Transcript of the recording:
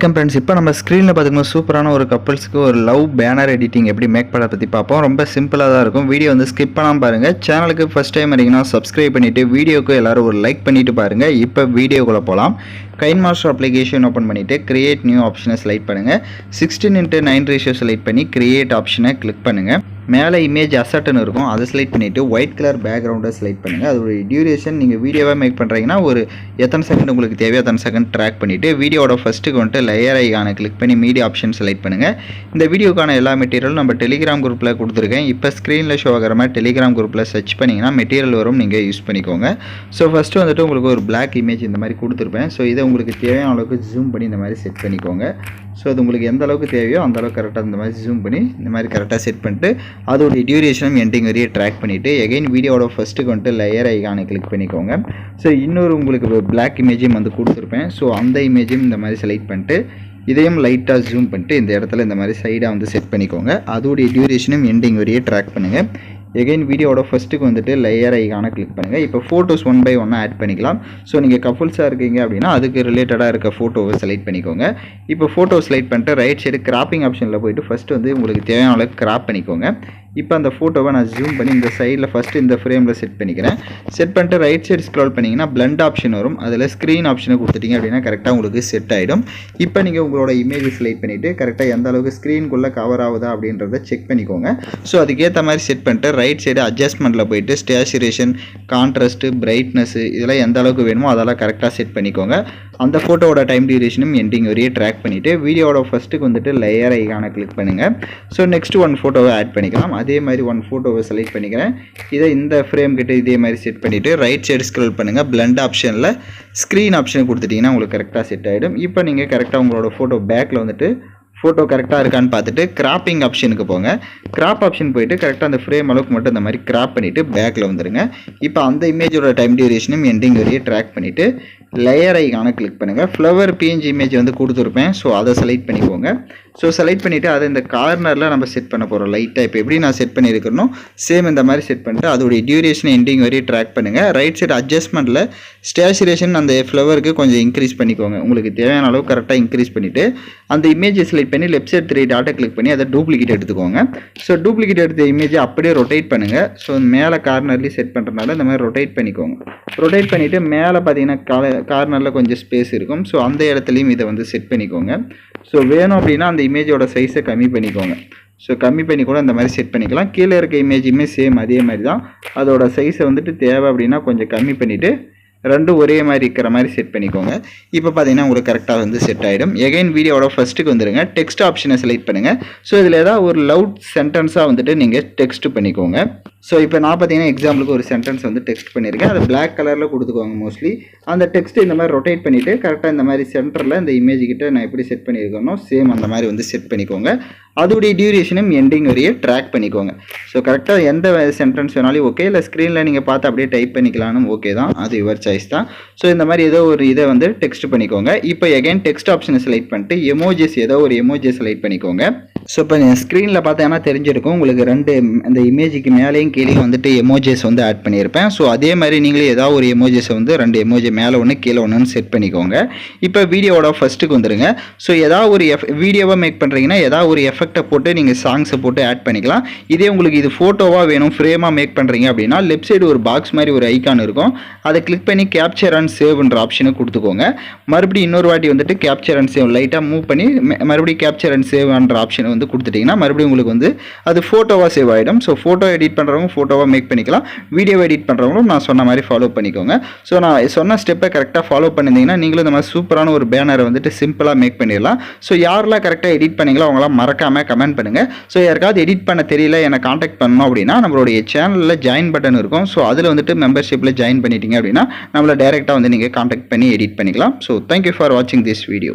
Welcome friends. இப்போ நம்ம ஸ்க்ரீனில் பார்த்துக்கணும் சூப்பரான ஒரு கப்புள்ஸ்க்கு ஒரு லவ் பேனர் எடிட்டிங் எப்படி மேக் பண்ண பற்றி பார்ப்போம். ரொம்ப சிம்பிளாக தான் இருக்கும். வீடியோ வந்து ஸ்கிப் பண்ணாமல் பாருங்கள். சேனலுக்கு ஃபஸ்ட் டைம் வரீங்கன்னா சப்ஸ்கிரைப் பண்ணிவிட்டு வீடியோக்கு எல்லோரும் ஒரு லைக் பண்ணிவிட்டு பாருங்கள். இப்போ வீடியோக்குள்ளே போகலாம். கைன்மாஸ்டர் அப்ளிகேஷன் ஓப்பன் பண்ணிவிட்டு கிரியேட் நியூ ஆப்ஷனை செலக்ட் பண்ணுங்கள். 16:9 ரேஷியோ செலக்ட் பண்ணி கிரியேட் ஆப்ஷனை கிளிக் பண்ணுங்கள். மேலே இமேஜ் அசட்டுன்னு இருக்கும், அதை செலக்ட் பண்ணிவிட்டு ஒயிட் கலர் பேக்ரவுண்டை செலக்ட் பண்ணுங்கள். அதோடைய டியூரேஷன் நீங்கள் வீடியோவாக மேக் பண்ணுறீங்கன்னா ஒரு எத்தனை செகண்ட் உங்களுக்கு தேவையோ அத்தனை செகண்ட் ட்ராக் பண்ணிவிட்டு வீடியோட ஃபஸ்ட்டுக்கு வந்துட்டு லேயர் ஐகானை கிளிக் பண்ணி மீடியா ஆப்ஷன் செலக்ட் பண்ணுங்கள். இந்த வீடியோக்கான எல்லா மெட்டீரியலும் நம்ம டெலிகிராம் குரூப்பில் கொடுத்துருக்கேன். இப்போ ஸ்க்ரீனில் ஷோ ஆகிற மாதிரி டெலிகிராம் குரூப்பில் சர்ச் பண்ணிங்கன்னா மெட்டீரியல் வரும், நீங்கள் யூஸ் பண்ணிக்கோங்க. ஸோ ஃபஸ்ட்டு வந்துட்டு உங்களுக்கு ஒரு பிளாக் இமேஜ் இந்த மாதிரி கொடுத்துருப்பேன். ஸோ இதை உங்களுக்கு தேவையான அளவுக்கு ஜூம் பண்ணி இந்த மாதிரி செட் பண்ணிக்கோங்க. ஸோ அது உங்களுக்கு எந்த அளவுக்கு தேவையோ அந்த அளவுக்கு கரெக்டாக இந்த மாதிரி ஜூம் பண்ணி இந்த மாதிரி கரெக்டாக செட் பண்ணிட்டு அதோடைய டியூரேஷனும் எண்டிங் வரையே ட்ராக் பண்ணிவிட்டு எகைன் வீடியோட ஃபஸ்ட்டுக்கு வந்துட்டு லேயர் ஐகானை கிளிக் பண்ணிக்கோங்க. ஸோ இன்னொரு உங்களுக்கு பிளாக் இமேஜும் வந்து கொடுத்துருப்பேன். ஸோ அந்த இமேஜும் இந்த மாதிரி செலக்ட் பண்ணிட்டு இதையும் லைட்டாக ஜூம் பண்ணிட்டு இந்த இடத்துல இந்த மாதிரி சைடாக வந்து செட் பண்ணிக்கோங்க. அதோடைய டியூரேஷனும் எண்டிங் வரையே ட்ராக் பண்ணுங்கள். எகைன் வீடியோட ஃபஸ்ட்டுக்கு வந்துட்டு லேயர் ஐகானை கிளிக் பண்ணுங்கள். இப்போ ஃபோட்டோஸ் 1 by 1 ஆட் பண்ணிக்கலாம். ஸோ நீங்கள் கப்புள்ஸாக இருக்கீங்க அப்படின்னா அதுக்கு ரிலேட்டடாக இருக்க ஃபோட்டோவை செலக்ட் பண்ணிக்கோங்க. இப்போ ஃபோட்டோ செலக்ட் பண்ணிட்டு ரைட் சைடு கிராப்பிங் ஆப்ஷனில் போய்ட்டு ஃபஸ்ட்டு வந்து உங்களுக்கு தேவையான அளவுக்கு கிராப் பண்ணிக்கோங்க. இப்போ அந்த ஃபோட்டோவை நான் ஜூம் பண்ணி இந்த சைடில் ஃபஸ்ட்டு இந்த ஃப்ரேமில் செட் பண்ணிக்கிறேன். செட் பண்ணிட்டு ரைட் சைடு ஸ்க்ரோல் பண்ணிங்கன்னா பிளண்ட் ஆப்ஷன் வரும், அதில் ஸ்க்ரீன் ஆப்ஷனை கொடுத்துட்டிங்க அப்படின்னா கரெக்டாக உங்களுக்கு செட் ஆகிடும். இப்போ நீங்கள் உங்களோட இமேஜ் செலக்ட் பண்ணிவிட்டு கரெக்டாக எந்த அளவுக்கு ஸ்க்ரீனுக்குள்ளே கவர் ஆகுதா அப்படின்றத செக் பண்ணிக்கோங்க. ஸோ அதுக்கேற்ற மாதிரி செட் பண்ணிட்டு ரைட் சைடு அட்ஜஸ்ட்மெண்ட்டில் போய்ட்டு ஸ்டேச்சுரேஷன், கான்ட்ராஸ்ட்டு, பிரைட்னஸ் இதெல்லாம் எந்த அளவுக்கு வேணுமோ அதெல்லாம் கரெக்டாக செட் பண்ணிக்கோங்க. அந்த ஃபோட்டோவோட டைம் டியூரேஷனும் எண்டிங் வரையே ட்ராக் பண்ணிவிட்டு வீடியோட ஃபஸ்ட்டுக்கு வந்துட்டு லேயர் ஐகானை கிளிக் பண்ணுங்கள். ஸோ நெக்ஸ்ட் ஒன் ஃபோட்டோவை ஆட் பண்ணிக்கலாம். அதே மாதிரி ஒன் ஃபோட்டோவை செலக்ட் பண்ணிக்கிறேன். இதை இந்த ஃப்ரேம் கிட்ட இதே மாதிரி செட் பண்ணிவிட்டு ரைட் சைடு ஸ்க்ரோல் பண்ணுங்கள். பிளண்ட் ஆப்ஷனில் ஸ்க்ரீன் ஆப்ஷனை கொடுத்துட்டிங்கன்னா உங்களுக்கு கரெக்டாக செட் ஆகிடும். இப்போ நீங்கள் கரெக்டாக உங்களோட ஃபோட்டோ பேக்கில் வந்துட்டு ஃபோட்டோ கரெக்டாக இருக்கான்னு பார்த்துட்டு கிராப்பிங் ஆப்ஷனுக்கு போங்க. கிராப் ஆப்ஷன் போய்ட்டு கரெக்டாக அந்த ஃப்ரேம் அளவுக்கு மட்டும் இந்த மாதிரி கிராப் பண்ணிவிட்டு பேக்கில் வந்துடுங்க. இப்போ அந்த இமேஜோட டைம் டியூரேஷனும் எண்டிங் வரையே ட்ராக் பண்ணிவிட்டு லேயர் ஐகானை கிளிக் பண்ணுங்கள். ஃப்ளவர் பிஎன்ஜி இமேஜ் வந்து கொடுத்துருப்பேன். ஸோ அதை செலக்ட் பண்ணிக்கோங்க. ஸோ செலக்ட் பண்ணிவிட்டு அதை இந்த கார்னரில் நம்ம செட் பண்ண போகிறோம். லைட்டாக இப்போ எப்படி நான் செட் பண்ணியிருக்கணும் சேம் இந்த மாதிரி செட் பண்ணிட்டு அதோடைய டியூரேஷன் எண்டிங் வரையே ட்ராக் பண்ணுங்கள். ரைட் சைடு அட்ஜஸ்ட்மெண்ட்டில் ஸ்டேச்சுரேஷன் அந்த ஃப்ளவருக்கு கொஞ்சம் இன்க்ரீஸ் பண்ணிக்கோங்க. உங்களுக்கு தேவையான அளவு கரெக்டாக இன்க்ரீஸ் பண்ணிவிட்டு அந்த இமேஜை செலக்ட் பண்ணி லெஃப்ட் சைடு 3 டாட்டை கிளிக் பண்ணி அதை டூப்ளிகேட் எடுத்துக்கோங்க. ஸோ டூப்ளிகேட் எடுத்த இமேஜை அப்படியே ரொட்டேட் பண்ணுங்கள். ஸோ மேலே கார்னர்லேயும் செட் பண்ணுறதுனால இந்த மாதிரி ரொட்டேட் பண்ணிக்கோங்க. ரொட்டேட் பண்ணிவிட்டு மேலே பார்த்தீங்கன்னா கார்னரில் கொஞ்சம் ஸ்பேஸ் இருக்கும். ஸோ அந்த இடத்துலையும் இதை வந்து செட் பண்ணிக்கோங்க. ஸோ வேணும் அப்படின்னா அந்த இமேஜோட சைஸை கம்மி பண்ணிக்கோங்க. ஸோ கம்மி பண்ணி கூட இந்த மாதிரி செட் பண்ணிக்கலாம். கீழே இருக்க இமேஜுமே சேம் அதே மாதிரி தான். அதோட சைஸை வந்துட்டு தேவை அப்படின்னா கொஞ்சம் கம்மி பண்ணிவிட்டு ரெண்டும் ஒரே மாதிரி இருக்கிற மாதிரி செட் பண்ணிக்கோங்க. இப்போ பார்த்தீங்கன்னா உங்களுக்கு கரெக்டாக வந்து செட் ஆகிடும். எகைன் வீடியோட ஃபஸ்ட்டுக்கு வந்துடுங்க. டெக்ஸ்ட் ஆப்ஷனை செலக்ட் பண்ணுங்கள். ஸோ இதில் ஏதாவது ஒரு லவுட் சென்டென்ஸாக வந்துட்டு நீங்கள் டெக்ஸ்ட் பண்ணிக்கோங்க. ஸோ இப்போ நான் பார்த்தீங்கன்னா எக்ஸாம்பிளுக்கு ஒரு சென்டென்ஸ் வந்து டெக்ஸ்ட் பண்ணியிருக்கேன். அதை பிளாக் கலரில் கொடுத்துக்கோங்க. மோஸ்ட்லி அந்த டெக்ஸ்ட் இந்த மாதிரி ரொட்டேட் பண்ணிவிட்டு கரெக்டாக இந்த மாதிரி சென்டரில் இந்த இமேஜ் கிட்ட நான் எப்படி செட் பண்ணியிருக்கேனோ சேம் அந்த மாதிரி வந்து செட் பண்ணிக்கோங்க. அதோடைய டியூரேஷனும் எண்டிங் வரையே ட்ராக் பண்ணிக்கோங்க. ஸோ கரெக்டாக எந்த சென்டென்ஸ் வேணாலும் ஓகே, இல்லை ஸ்க்ரீனில் நீங்கள் பார்த்து அப்படியே டைப் பண்ணிக்கலாம்னு ஓகே தான், அது யுவர் சாய்ஸ் தான். ஸோ இந்த மாதிரி ஏதோ ஒரு இதை வந்து டெக்ஸ்ட் பண்ணிக்கோங்க. இப்போ எகைன் டெக்ஸ்ட் ஆப்ஷனை செலக்ட் பண்ணிட்டு எமோஜிஸ் ஏதோ ஒரு எமோஜியை செலக்ட் பண்ணிக்கோங்க. ஸோ இப்போ ஸ்க்ரீனில் பார்த்தீங்கன்னா தெரிஞ்சிருக்கும் உங்களுக்கு ரெண்டு அந்த இமேஜுக்கு மேலேயும் கீழே வந்துட்டு எமோஜிஸ் வந்து ஆட் பண்ணியிருப்பேன். ஸோ அதே மாதிரி நீங்களே ஏதாவது ஒரு எமோஜிஸை வந்து 2 எமோஜி மேலே ஒன்று கீழே ஒன்றுன்னு செட் பண்ணிக்கோங்க. இப்போ வீடியோவோட ஃபஸ்ட்டுக்கு வந்துடுங்க. ஸோ ஏதாவது ஒரு வீடியோவாக மேக் பண்ணுறீங்கன்னா ஏதாவது ஒரு எஃபெக்டை போட்டு நீங்கள் சாங்ஸை போட்டு ஆட் பண்ணிக்கலாம். இதே உங்களுக்கு இது ஃபோட்டோவாக வேணும் ஃப்ரேமாக மேக் பண்ணுறீங்க அப்படின்னா லெஃப்ட் சைடு ஒரு பாக்ஸ் மாதிரி ஒரு ஐக்கான் இருக்கும், அதை கிளிக் பண்ணி கேப்சர் அண்ட் சேவ்ன்ற ஆப்ஷனை கொடுத்துக்கோங்க. மறுபடியும் இன்னொரு வாட்டி வந்துட்டு கேப்சர் அண்ட் சேவ் லைட்டாக மூவ் பண்ணி மறுபடியும் கேப்சர் அண்ட் சேவ்ன்ற ஆப்ஷனை வந்து கொடுத்துட்டிங்கன்னா மறுபடியும் உங்களுக்கு வந்து அது ஃபோட்டோவாக சேவ் ஆகிடும். ஸோ ஃபோட்டோ எடிட் பண்ணுறவங்க ஃபோட்டோவாக மேக் பண்ணிக்கலாம். வீடியோ எடிட் பண்ணுறவங்களும் நான் சொன்ன மாதிரி ஃபாலோ பண்ணிக்கோங்க. ஸோ நான் சொன்ன ஸ்டெப்பை கரெக்டாக ஃபாலோ பண்ணியிருந்தீங்கன்னா நீங்களும் இந்த மாதிரி சூப்பரான ஒரு பேனரை வந்துட்டு சிம்பிளாக மேக் பண்ணிடலாம். ஸோ யாரெல்லாம் கரெக்டாக எடிட் பண்ணீங்களோ அவங்களாம் மறக்காமல் கமெண்ட் பண்ணுங்கள். ஸோ யாருக்காவது எடிட் பண்ண தெரியல என்னை காண்டாக்ட் பண்ணணும் அப்படின்னா நம்மளுடைய சேனலில் ஜாயின் பட்டன் இருக்கும். ஸோ அதில் வந்துட்டு மெம்பர்ஷிப்பில் ஜாயின் பண்ணிட்டீங்க அப்படின்னா நம்மளை டைரெக்டாக வந்து நீங்கள் காண்டாக்ட் பண்ணி எடிட் பண்ணிக்கலாம். ஸோ தேங்க்யூ ஃபார் வாட்சிங் திஸ் வீடியோ.